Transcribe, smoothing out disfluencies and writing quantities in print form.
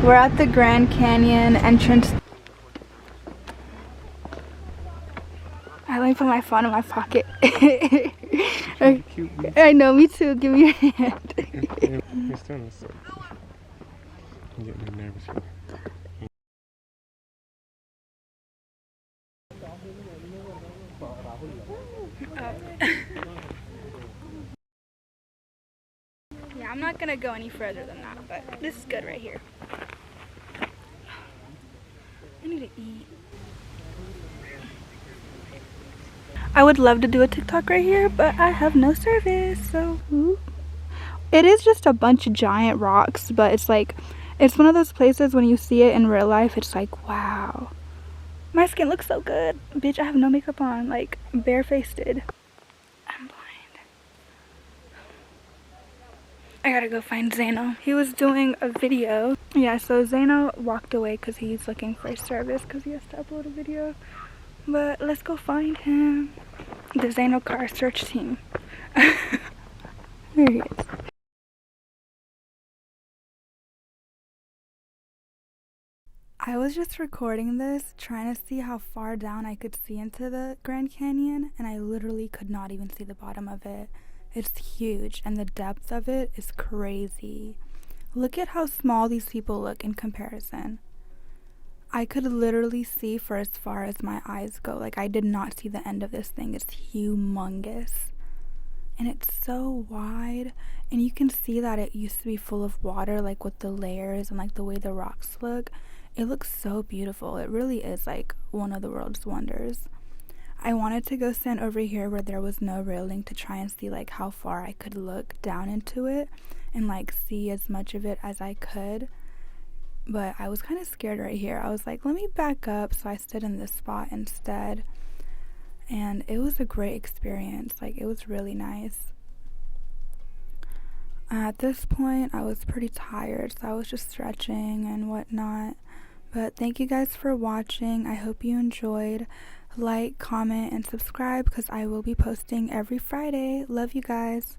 We're at the Grand Canyon entrance. Let me put my phone in my pocket. I know, me too. Give me your hand. You're starting to suck. I'm getting nervous. Yeah, I'm not gonna go any further than that, but this is good right here. I need to eat. I would love to do a TikTok right here, but I have no service, so it is just a bunch of giant rocks, but it's like, it's one of those places when you see it in real life, it's like, wow. My skin looks so good. Bitch, I have no makeup on, like, barefaced. I'm blind. I gotta go find Zano. He was doing a video. Yeah, so Zano walked away because he's looking for service because he has to upload a video. But let's go find him. The Zano car search team. There he is. I was just recording this, trying to see how far down I could see into the Grand Canyon, and I literally could not even see the bottom of it. It's huge, and the depth of it is crazy. Look at how small these people look in comparison. I could literally see for as far as my eyes go. Like, I did not see the end of this thing. It's humongous. And it's so wide, and you can see that it used to be full of water, like with the layers and like the way the rocks look. It looks so beautiful. It really is like one of the world's wonders. I wanted to go stand over here where there was no railing to try and see like how far I could look down into it and like see as much of it as I could. But I was kind of scared right here. I was like, let me back up. So I stood in this spot instead. And it was a great experience. Like, it was really nice. At this point, I was pretty tired, so I was just stretching and whatnot. But thank you guys for watching. I hope you enjoyed. Like, comment, and subscribe because I will be posting every Friday. Love you guys.